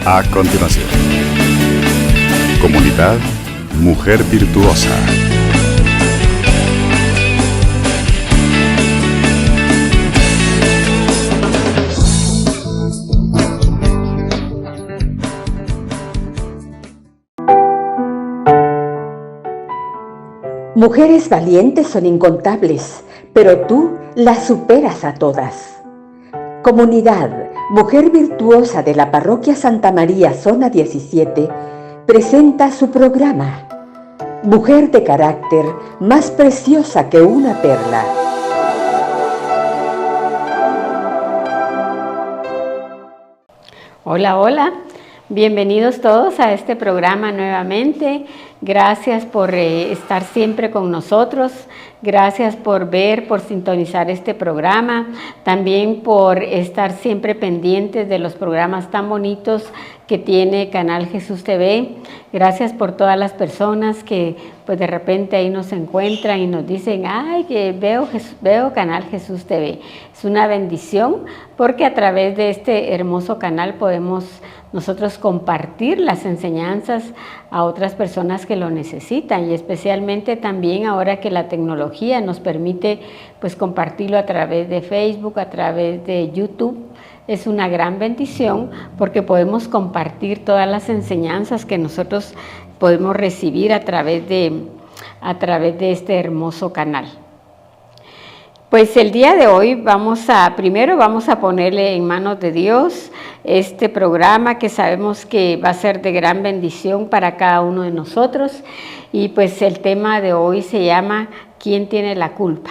A continuación, Comunidad Mujer Virtuosa. Mujeres valientes son incontables, pero tú las superas a todas. Comunidad Mujer Virtuosa de la Parroquia Santa María, Zona 17, presenta su programa, Mujer de carácter más preciosa que una perla. Hola, hola. Bienvenidos todos a este programa nuevamente. Gracias por estar siempre con nosotros. Gracias por ver, por sintonizar este programa. También por estar siempre pendientes de los programas tan bonitos que tiene Canal Jesús TV. Gracias por todas las personas que pues de repente ahí nos encuentran y nos dicen, ay, que veo Canal Jesús TV. Es una bendición porque a través de este hermoso canal podemos nosotros compartir las enseñanzas a otras personas que lo necesitan, y especialmente también ahora que la tecnología nos permite pues compartirlo a través de Facebook, a través de YouTube. Es una gran bendición porque podemos compartir todas las enseñanzas que nosotros podemos recibir a través de este hermoso canal. Pues el día de hoy primero vamos a ponerle en manos de Dios este programa que sabemos que va a ser de gran bendición para cada uno de nosotros. Y pues el tema de hoy se llama ¿quién tiene la culpa?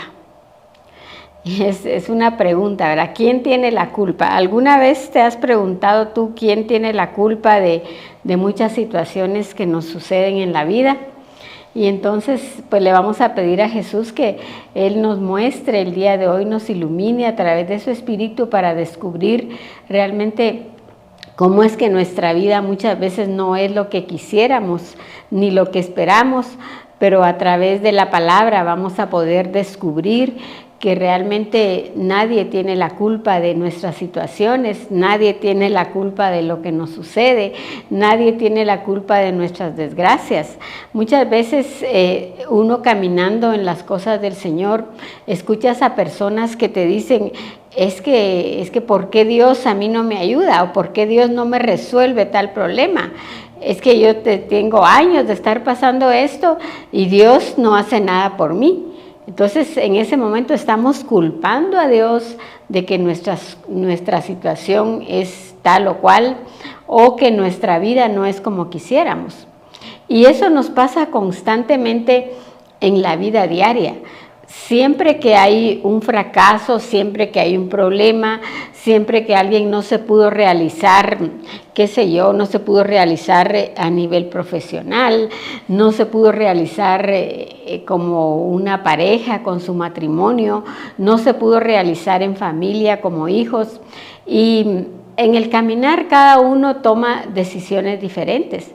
Es una pregunta, ¿verdad? ¿Quién tiene la culpa? ¿Alguna vez te has preguntado tú quién tiene la culpa de muchas situaciones que nos suceden en la vida? Y entonces pues le vamos a pedir a Jesús que Él nos muestre el día de hoy, nos ilumine a través de su Espíritu para descubrir realmente cómo es que nuestra vida muchas veces no es lo que quisiéramos ni lo que esperamos, pero a través de la palabra vamos a poder descubrir que realmente nadie tiene la culpa de nuestras situaciones, nadie tiene la culpa de lo que nos sucede, nadie tiene la culpa de nuestras desgracias. Muchas veces uno caminando en las cosas del Señor, escuchas a personas que te dicen, es que ¿por qué Dios a mí no me ayuda? ¿O por qué Dios no me resuelve tal problema? Es que yo tengo años de estar pasando esto y Dios no hace nada por mí. Entonces, en ese momento estamos culpando a Dios de que nuestra situación es tal o cual, o que nuestra vida no es como quisiéramos. Y eso nos pasa constantemente en la vida diaria. Siempre que hay un fracaso, siempre que hay un problema, siempre que alguien no se pudo realizar, no se pudo realizar a nivel profesional, no se pudo realizar como una pareja con su matrimonio, no se pudo realizar en familia como hijos, y en el caminar cada uno toma decisiones diferentes.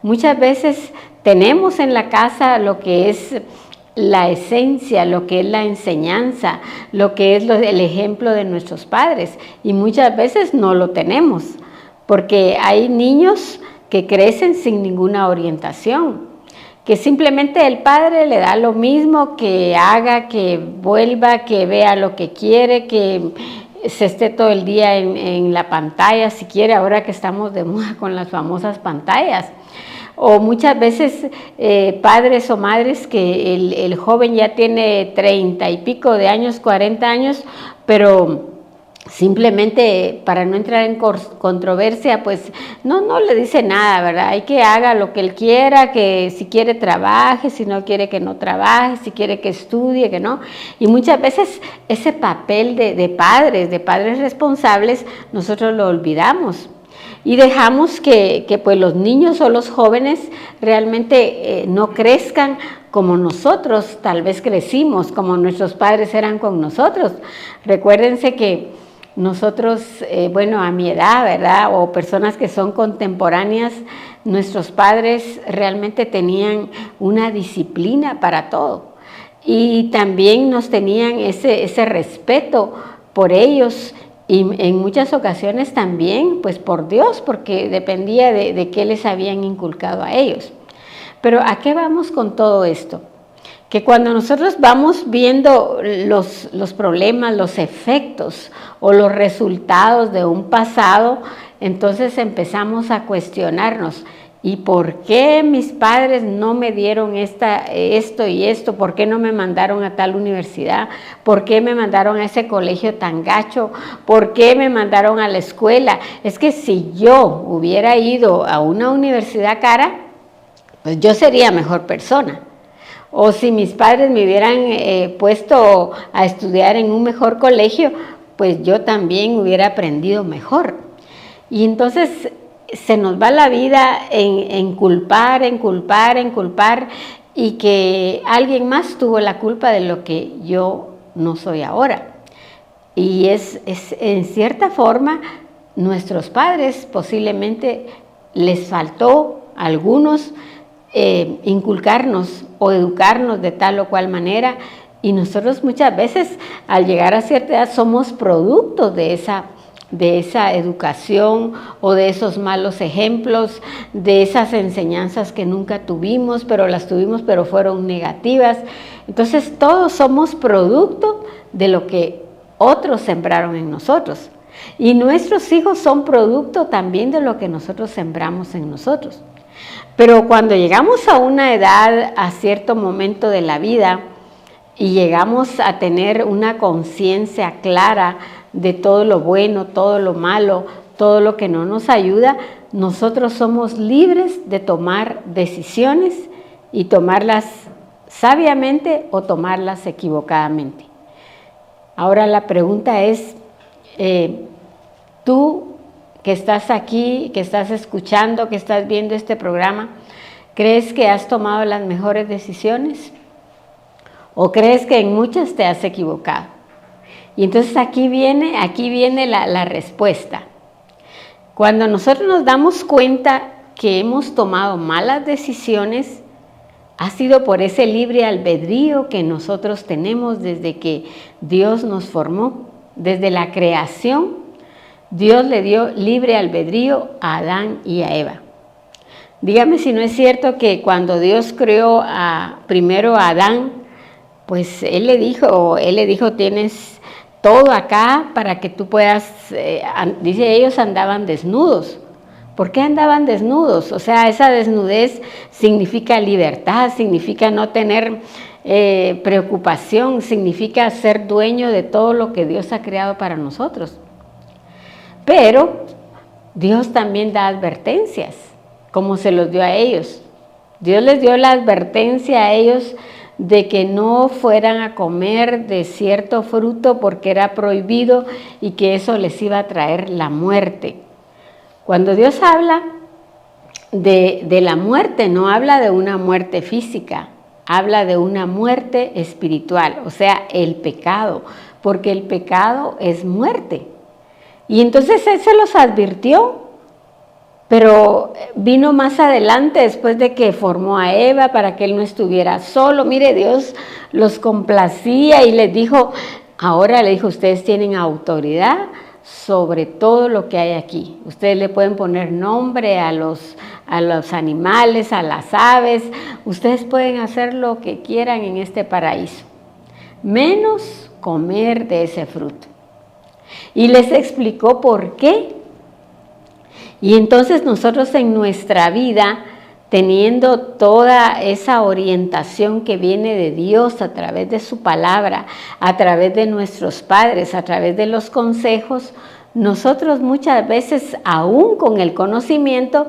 Muchas veces tenemos en la casa lo que es la esencia, lo que es la enseñanza, lo que es el ejemplo de nuestros padres, y muchas veces no lo tenemos, porque hay niños que crecen sin ninguna orientación, que simplemente el padre le da lo mismo, que haga, que vuelva, que vea lo que quiere, que se esté todo el día en la pantalla, si quiere, ahora que estamos de moda con las famosas pantallas. O muchas veces padres o madres que el joven ya tiene 30 y pico de años, 40 años, pero simplemente para no entrar en controversia, pues no le dice nada, ¿verdad? Hay que haga lo que él quiera, que si quiere trabaje, si no quiere que no trabaje, si quiere que estudie, que no. Y muchas veces ese papel de padres responsables, nosotros lo olvidamos. Y dejamos que pues los niños o los jóvenes realmente no crezcan como nosotros tal vez crecimos, como nuestros padres eran con nosotros. Recuérdense que nosotros, a mi edad, ¿verdad? O personas que son contemporáneas, nuestros padres realmente tenían una disciplina para todo. Y también nos tenían ese respeto por ellos, Y en muchas ocasiones también, pues por Dios, porque dependía de qué les habían inculcado a ellos. Pero ¿a qué vamos con todo esto? Que cuando nosotros vamos viendo los problemas, los efectos o los resultados de un pasado, entonces empezamos a cuestionarnos, ¿y por qué mis padres no me dieron esto y esto? ¿Por qué no me mandaron a tal universidad? ¿Por qué me mandaron a ese colegio tan gacho? ¿Por qué me mandaron a la escuela? Es que si yo hubiera ido a una universidad cara, pues yo sería mejor persona. O si mis padres me hubieran puesto a estudiar en un mejor colegio, pues yo también hubiera aprendido mejor. Y entonces se nos va la vida en culpar, y que alguien más tuvo la culpa de lo que yo no soy ahora. Y es en cierta forma, nuestros padres posiblemente les faltó a algunos inculcarnos o educarnos de tal o cual manera, y nosotros muchas veces al llegar a cierta edad somos productos de esa educación o de esos malos ejemplos, de esas enseñanzas que nunca tuvimos, pero fueron negativas. Entonces todos somos producto de lo que otros sembraron en nosotros, y nuestros hijos son producto también de lo que nosotros sembramos en nosotros. Pero cuando llegamos a una edad, a cierto momento de la vida, y llegamos a tener una conciencia clara de todo lo bueno, todo lo malo, todo lo que no nos ayuda, nosotros somos libres de tomar decisiones y tomarlas sabiamente o tomarlas equivocadamente. Ahora la pregunta es, tú que estás aquí, que estás escuchando, que estás viendo este programa, ¿crees que has tomado las mejores decisiones? ¿O crees que en muchas te has equivocado? Y entonces aquí viene la respuesta. Cuando nosotros nos damos cuenta que hemos tomado malas decisiones, ha sido por ese libre albedrío que nosotros tenemos desde que Dios nos formó, desde la creación. Dios le dio libre albedrío a Adán y a Eva. Dígame si no es cierto que cuando Dios creó primero a Adán, pues Él le dijo, tienes todo acá para que tú puedas, dice, ellos andaban desnudos. ¿Por qué andaban desnudos? O sea, esa desnudez significa libertad, significa no tener preocupación, significa ser dueño de todo lo que Dios ha creado para nosotros. Pero Dios también da advertencias, como se los dio a ellos. Dios les dio la advertencia a ellos de que no fueran a comer de cierto fruto porque era prohibido y que eso les iba a traer la muerte. Cuando Dios habla de la muerte, no habla de una muerte física, habla de una muerte espiritual, o sea, el pecado, porque el pecado es muerte. Y entonces Él se los advirtió, pero vino más adelante, después de que formó a Eva para que Él no estuviera solo. Mire, Dios los complacía y les dijo, ahora le dijo, ustedes tienen autoridad sobre todo lo que hay aquí. Ustedes le pueden poner nombre a los animales, a las aves. Ustedes pueden hacer lo que quieran en este paraíso, menos comer de ese fruto. Y les explicó por qué. Y entonces nosotros en nuestra vida, teniendo toda esa orientación que viene de Dios a través de su palabra, a través de nuestros padres, a través de los consejos, nosotros muchas veces, aún con el conocimiento,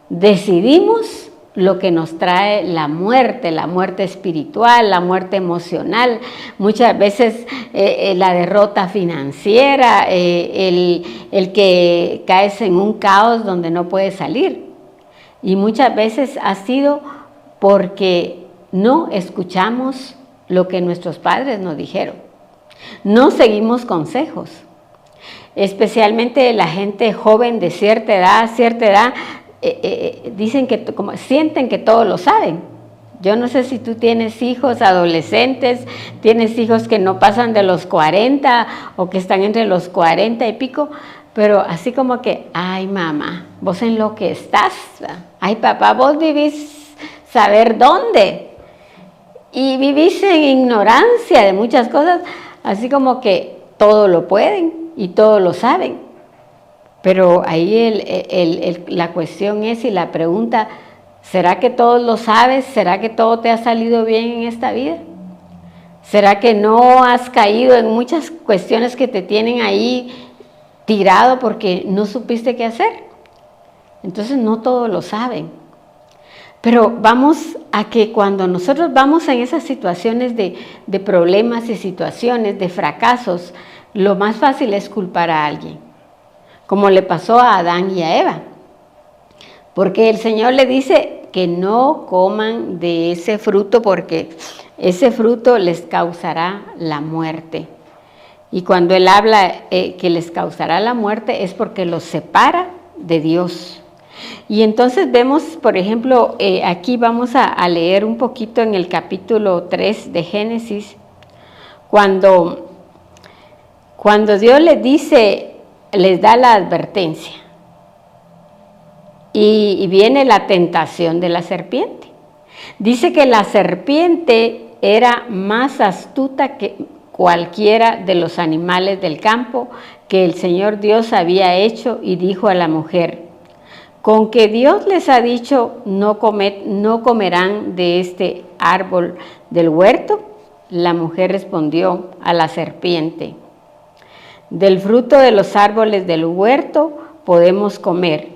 decidimos lo que nos trae la muerte espiritual, la muerte emocional, muchas veces la derrota financiera, el que caes en un caos donde no puedes salir. Y muchas veces ha sido porque no escuchamos lo que nuestros padres nos dijeron. No seguimos consejos. Especialmente la gente joven de cierta edad, dicen que sienten que todo lo saben. Yo no sé si tú tienes hijos adolescentes, tienes hijos que no pasan de los 40 o que están entre los 40 y pico, pero así como que, ay mamá, vos en lo que estás, ay papá, vos vivís saber dónde y vivís en ignorancia de muchas cosas, así como que todo lo pueden y todo lo saben. Pero ahí la cuestión es y la pregunta, ¿será que todo lo sabes? ¿Será que todo te ha salido bien en esta vida? ¿Será que no has caído en muchas cuestiones que te tienen ahí tirado porque no supiste qué hacer? Entonces no todo lo saben. Pero vamos a que cuando nosotros vamos en esas situaciones de problemas y situaciones de fracasos, lo más fácil es culpar a alguien, como le pasó a Adán y a Eva. Porque el Señor le dice que no coman de ese fruto porque ese fruto les causará la muerte. Y cuando Él habla que les causará la muerte es porque los separa de Dios. Y entonces vemos, por ejemplo, aquí vamos a leer un poquito en el capítulo 3 de Génesis, cuando Dios les dice, les da la advertencia. Y viene la tentación de la serpiente. Dice que la serpiente era más astuta que cualquiera de los animales del campo que el Señor Dios había hecho, y dijo a la mujer, con que Dios les ha dicho, no comerán de este árbol del huerto. La mujer respondió a la serpiente, del fruto de los árboles del huerto podemos comer,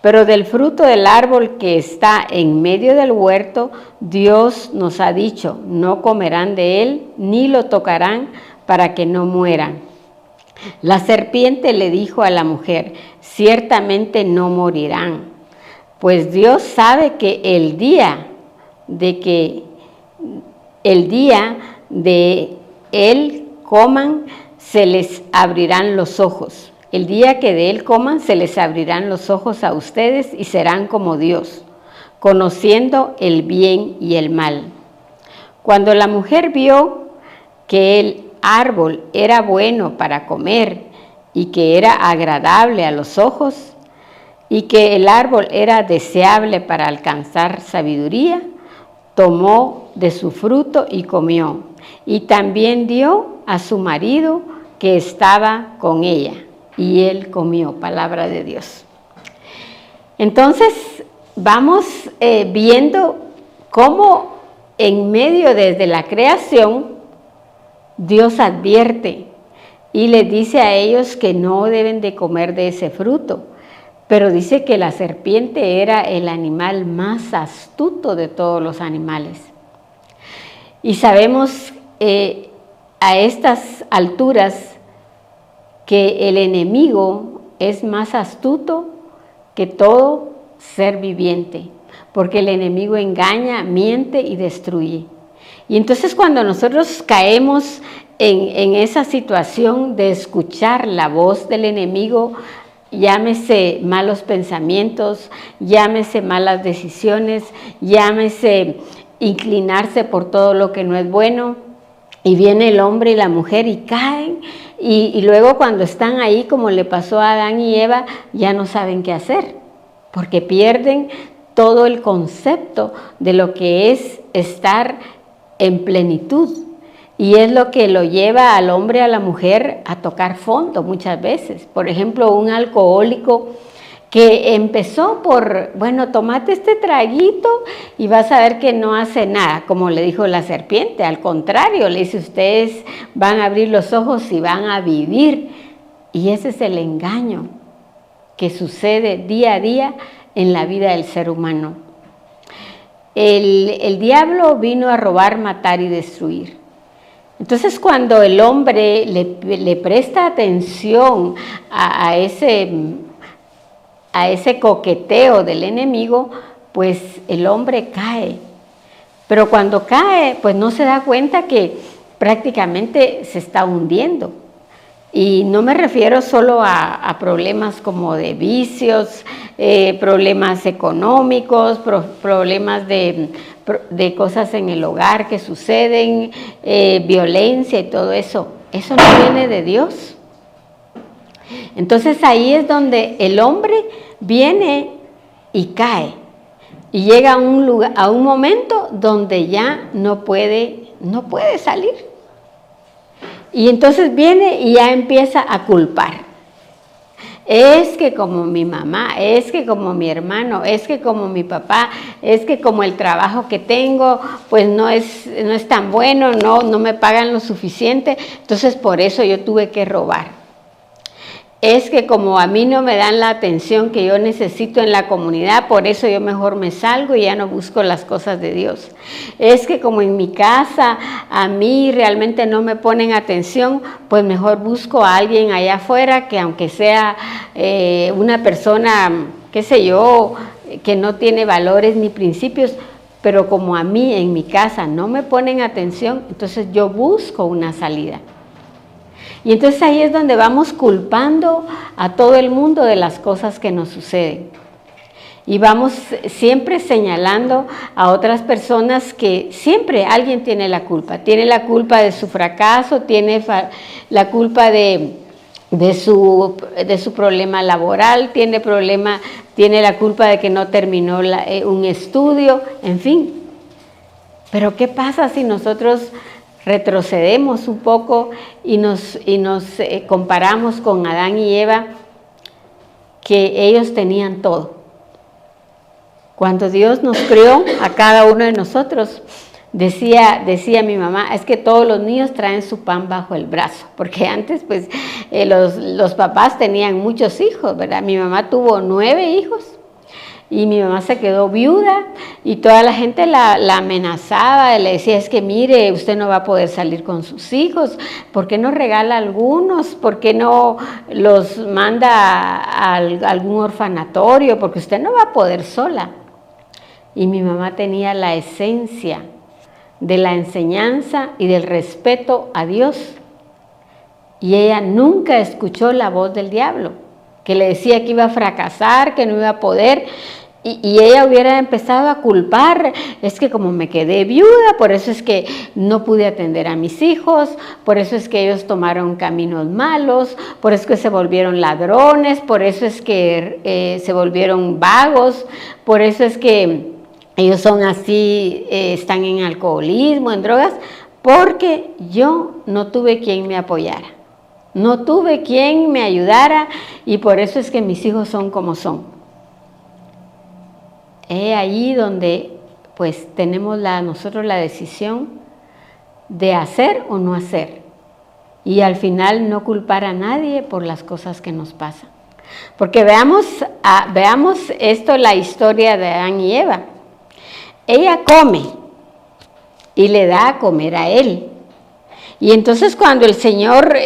pero del fruto del árbol que está en medio del huerto, Dios nos ha dicho, no comerán de él, ni lo tocarán para que no mueran. La serpiente le dijo a la mujer, ciertamente no morirán, pues Dios sabe que el día de él coman, se les abrirán los ojos. El día que de él coman, se les abrirán los ojos a ustedes y serán como Dios, conociendo el bien y el mal. Cuando la mujer vio que el árbol era bueno para comer y que era agradable a los ojos y que el árbol era deseable para alcanzar sabiduría, tomó de su fruto y comió, y también dio a su marido que estaba con ella, y él comió. Palabra de Dios. Entonces vamos viendo cómo en medio desde la creación Dios advierte y les dice a ellos que no deben de comer de ese fruto, pero dice que la serpiente era el animal más astuto de todos los animales. Y sabemos a estas alturas que el enemigo es más astuto que todo ser viviente, porque el enemigo engaña, miente y destruye. Y entonces cuando nosotros caemos en esa situación de escuchar la voz del enemigo, llámese malos pensamientos, llámese malas decisiones, llámese inclinarse por todo lo que no es bueno, y viene el hombre y la mujer y caen, y luego cuando están ahí, como le pasó a Adán y Eva, ya no saben qué hacer, porque pierden todo el concepto de lo que es estar en plenitud. Y es lo que lo lleva al hombre, a la mujer, a tocar fondo muchas veces. Por ejemplo, un alcohólico que empezó por, bueno, tomate este traguito y vas a ver que no hace nada, como le dijo la serpiente. Al contrario, le dice, ustedes van a abrir los ojos y van a vivir. Y ese es el engaño que sucede día a día en la vida del ser humano. El diablo vino a robar, matar y destruir. Entonces cuando el hombre le presta atención a ese coqueteo del enemigo, pues el hombre cae. Pero cuando cae, pues no se da cuenta que prácticamente se está hundiendo. Y no me refiero solo a problemas como de vicios, problemas económicos, problemas de cosas en el hogar que suceden, violencia y todo eso. Eso no viene de Dios. Entonces ahí es donde el hombre viene y cae. Y llega a un momento donde ya no puede salir. Y entonces viene y ya empieza a culpar. Es que como mi mamá, es que como mi hermano, es que como mi papá, es que como el trabajo que tengo, pues no es tan bueno, no me pagan lo suficiente, entonces por eso yo tuve que robar. Es que como a mí no me dan la atención que yo necesito en la comunidad, por eso yo mejor me salgo y ya no busco las cosas de Dios. Es que como en mi casa a mí realmente no me ponen atención, pues mejor busco a alguien allá afuera que aunque sea una persona, qué sé yo, que no tiene valores ni principios, pero como a mí en mi casa no me ponen atención, entonces yo busco una salida. Y entonces ahí es donde vamos culpando a todo el mundo de las cosas que nos suceden. Y vamos siempre señalando a otras personas que siempre alguien tiene la culpa. Tiene la culpa de su fracaso, tiene la culpa de su problema laboral, tiene la culpa de que no terminó un estudio, en fin. Pero ¿qué pasa si nosotros retrocedemos un poco y nos comparamos con Adán y Eva, que ellos tenían todo? Cuando Dios nos creó a cada uno de nosotros, decía mi mamá, es que todos los niños traen su pan bajo el brazo, porque antes pues los papás tenían muchos hijos, ¿verdad? Mi mamá tuvo 9 hijos. Y mi mamá se quedó viuda y toda la gente la amenazaba, le decía, es que mire, usted no va a poder salir con sus hijos, ¿por qué no regala algunos? ¿Por qué no los manda a algún orfanatorio? Porque usted no va a poder sola. Y mi mamá tenía la esencia de la enseñanza y del respeto a Dios. Y ella nunca escuchó la voz del diablo, que le decía que iba a fracasar, que no iba a poder. Y ella hubiera empezado a culpar, es que como me quedé viuda, por eso es que no pude atender a mis hijos, por eso es que ellos tomaron caminos malos, por eso es que se volvieron ladrones, por eso es que se volvieron vagos, por eso es que ellos son así, están en alcoholismo, en drogas, porque yo no tuve quien me apoyara, no tuve quien me ayudara y por eso es que mis hijos son como son. Es ahí donde pues tenemos nosotros la decisión de hacer o no hacer y al final no culpar a nadie por las cosas que nos pasan. Porque veamos esto, la historia de Adán y Eva. Ella come y le da a comer a él. Y entonces cuando el Señor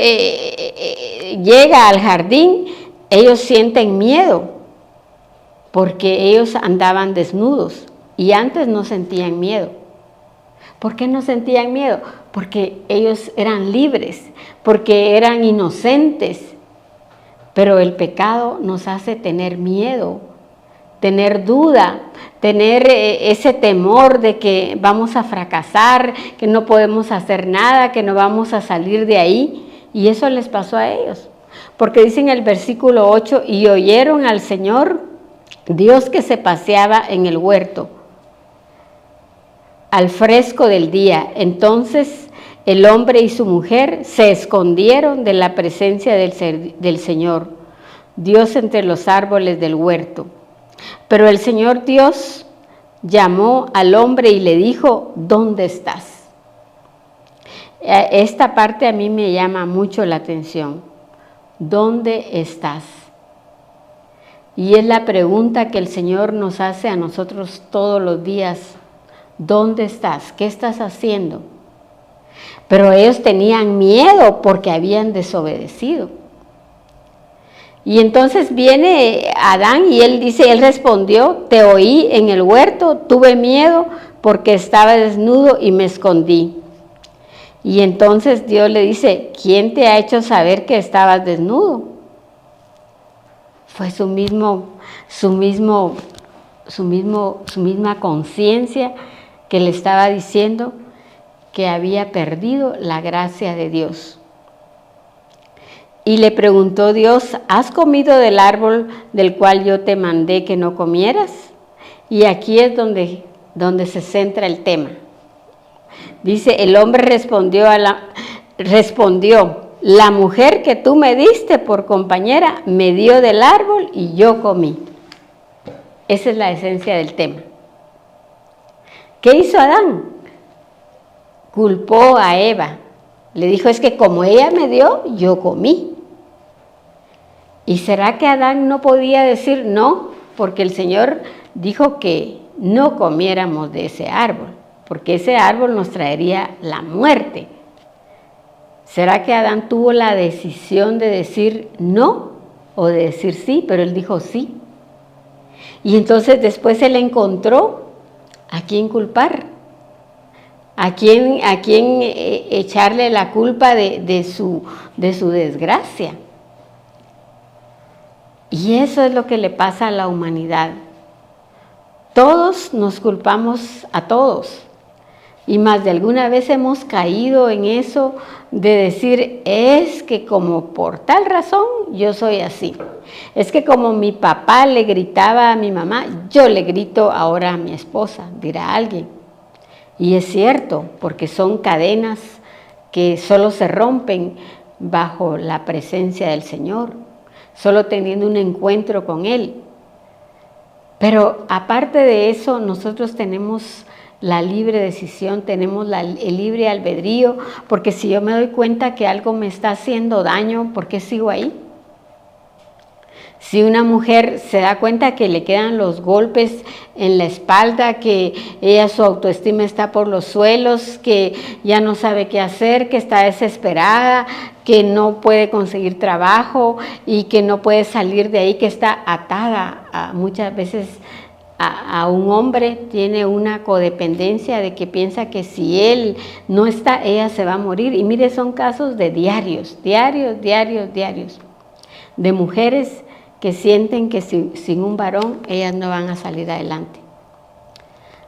llega al jardín, ellos sienten miedo, porque ellos andaban desnudos y antes no sentían miedo. ¿Por qué no sentían miedo? Porque ellos eran libres, porque eran inocentes. Pero el pecado nos hace tener miedo, tener duda, tener ese temor de que vamos a fracasar, que no podemos hacer nada, que no vamos a salir de ahí. Y eso les pasó a ellos. Porque dice en el versículo 8, y oyeron al Señor Dios que se paseaba en el huerto al fresco del día. Entonces el hombre y su mujer se escondieron de la presencia del Señor, Dios entre los árboles del huerto. Pero el Señor Dios llamó al hombre y le dijo, ¿dónde estás? Esta parte a mí me llama mucho la atención. ¿Dónde estás? Y es la pregunta que el Señor nos hace a nosotros todos los días. ¿Dónde estás? ¿Qué estás haciendo? Pero ellos tenían miedo porque habían desobedecido. Y entonces viene Adán y él respondió, te oí en el huerto, tuve miedo porque estaba desnudo y me escondí. Y entonces Dios le dice, ¿quién te ha hecho saber que estabas desnudo? Fue su misma conciencia que le estaba diciendo que había perdido la gracia de Dios. Y le preguntó Dios, ¿has comido del árbol del cual yo te mandé que no comieras? Y aquí es donde se centra el tema. Dice, el hombre respondió, la mujer que tú me diste por compañera me dio del árbol y yo comí. Esa es la esencia del tema. ¿Qué hizo Adán? Culpó a Eva. Le dijo, es que como ella me dio, yo comí. ¿Y será que Adán no podía decir no? Porque el Señor dijo que no comiéramos de ese árbol, porque ese árbol nos traería la muerte. ¿Será que Adán tuvo la decisión de decir no o de decir sí? Pero él dijo sí. Y entonces después él encontró a quién culpar, a quién echarle la culpa de su desgracia. Y eso es lo que le pasa a la humanidad. Todos nos culpamos a todos. Y más de alguna vez hemos caído en eso de decir, es que como por tal razón yo soy así. Es que como mi papá le gritaba a mi mamá, yo le grito ahora a mi esposa, dirá alguien. Y es cierto, porque son cadenas que solo se rompen bajo la presencia del Señor, solo teniendo un encuentro con Él. Pero aparte de eso, nosotros tenemos la libre decisión, tenemos el libre albedrío, porque si yo me doy cuenta que algo me está haciendo daño, ¿por qué sigo ahí? Si una mujer se da cuenta que le quedan los golpes en la espalda, que ella su autoestima está por los suelos, que ya no sabe qué hacer, que está desesperada, que no puede conseguir trabajo y que no puede salir de ahí, que está atada muchas veces a un hombre, tiene una codependencia de que piensa que si él no está, ella se va a morir. Y mire, son casos de diarios, de mujeres que sienten que sin un varón ellas no van a salir adelante.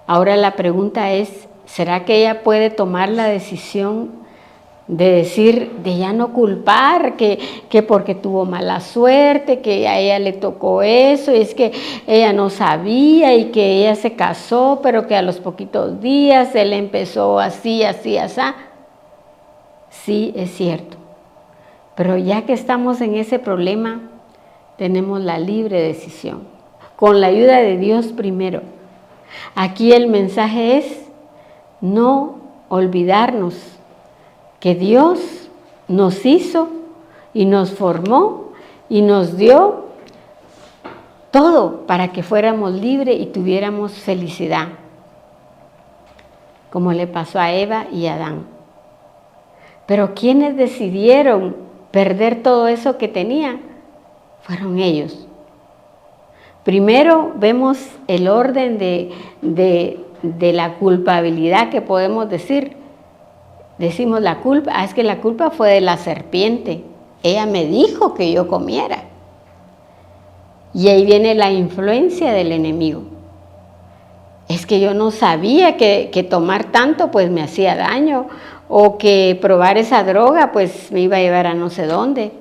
Ahora la pregunta es, ¿será que ella puede tomar la decisión de decir, de ya no culpar, que porque tuvo mala suerte, que a ella le tocó eso, y es que ella no sabía y que ella se casó, pero que a los poquitos días él empezó así? Sí, es cierto. Pero ya que estamos en ese problema, tenemos la libre decisión, con la ayuda de Dios primero. Aquí el mensaje es no olvidarnos que Dios nos hizo y nos formó y nos dio todo para que fuéramos libres y tuviéramos felicidad, como le pasó a Eva y a Adán. Pero quienes decidieron perder todo eso que tenían fueron ellos. Primero vemos el orden de la culpabilidad que podemos decir. Decimos la culpa, es que la culpa fue de la serpiente. Ella me dijo que yo comiera. Y ahí viene la influencia del enemigo. Es que yo no sabía que tomar tanto pues me hacía daño, o que probar esa droga pues me iba a llevar a no sé dónde,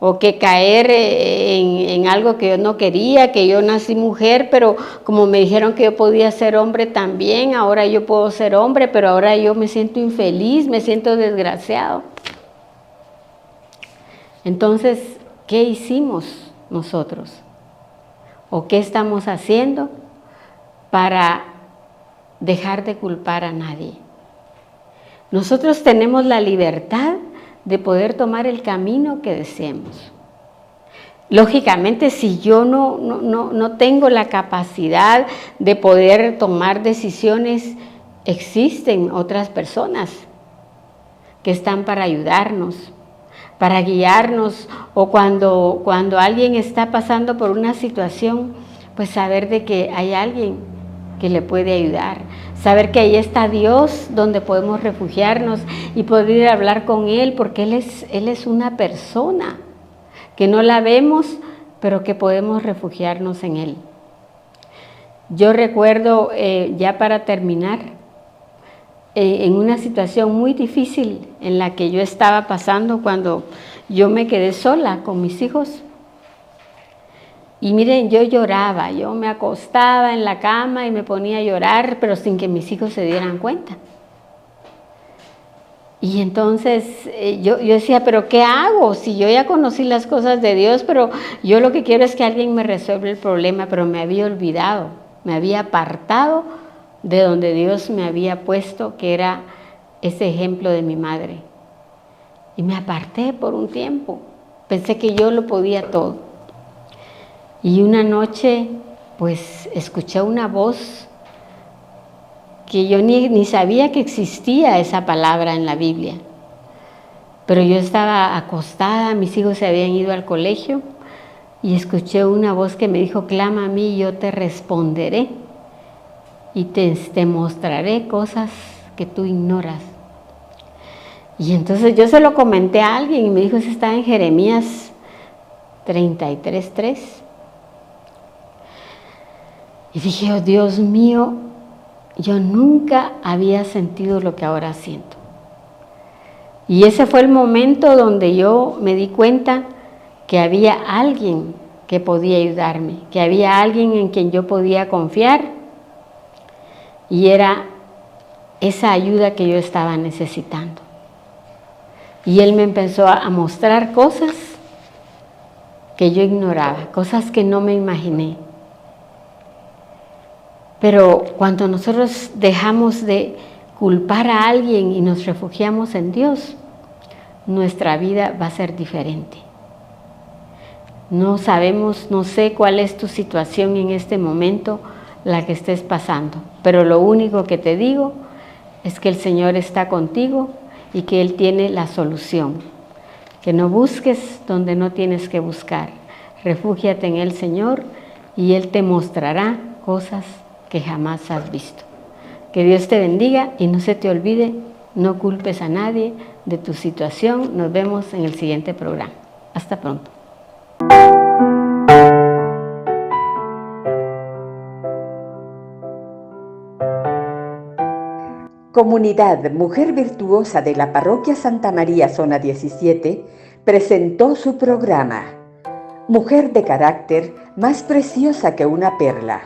o que caer en algo que yo no quería, que yo nací mujer, pero como me dijeron que yo podía ser hombre también, ahora yo puedo ser hombre, pero ahora yo me siento infeliz, me siento desgraciado. Entonces, ¿qué hicimos nosotros? ¿O qué estamos haciendo para dejar de culpar a nadie? Nosotros tenemos la libertad de poder tomar el camino que deseemos. Lógicamente, si yo no tengo la capacidad de poder tomar decisiones, existen otras personas que están para ayudarnos, para guiarnos, o cuando alguien está pasando por una situación, pues saber de que hay alguien que le puede ayudar, Saber que ahí está Dios, donde podemos refugiarnos y poder ir a hablar con Él, porque Él es una persona que no la vemos, pero que podemos refugiarnos en Él. Yo recuerdo, ya para terminar, en una situación muy difícil en la que yo estaba pasando cuando yo me quedé sola con mis hijos. Y miren, yo lloraba, yo me acostaba en la cama y me ponía a llorar, pero sin que mis hijos se dieran cuenta. Y entonces yo decía, ¿pero qué hago? Si yo ya conocí las cosas de Dios, pero yo lo que quiero es que alguien me resuelva el problema, pero me había olvidado, me había apartado de donde Dios me había puesto, que era ese ejemplo de mi madre. Y me aparté por un tiempo, pensé que yo lo podía todo. Y una noche, pues, escuché una voz que yo ni sabía que existía esa palabra en la Biblia. Pero yo estaba acostada, mis hijos se habían ido al colegio y escuché una voz que me dijo, clama a mí y yo te responderé y te mostraré cosas que tú ignoras. Y entonces yo se lo comenté a alguien y me dijo, eso está en Jeremías 33:3. Y dije, oh Dios mío, yo nunca había sentido lo que ahora siento. Y ese fue el momento donde yo me di cuenta que había alguien que podía ayudarme, que había alguien en quien yo podía confiar, y era esa ayuda que yo estaba necesitando. Y Él me empezó a mostrar cosas que yo ignoraba, cosas que no me imaginé. Pero cuando nosotros dejamos de culpar a alguien y nos refugiamos en Dios, nuestra vida va a ser diferente. No sabemos, no sé cuál es tu situación en este momento, la que estés pasando, pero lo único que te digo es que el Señor está contigo y que Él tiene la solución. Que no busques donde no tienes que buscar. Refúgiate en el Señor y Él te mostrará cosas que jamás has visto. Que Dios te bendiga y no se te olvide, no culpes a nadie de tu situación. Nos vemos en el siguiente programa. Hasta pronto. Comunidad Mujer Virtuosa de la Parroquia Santa María, Zona 17, presentó su programa Mujer de carácter más preciosa que una perla.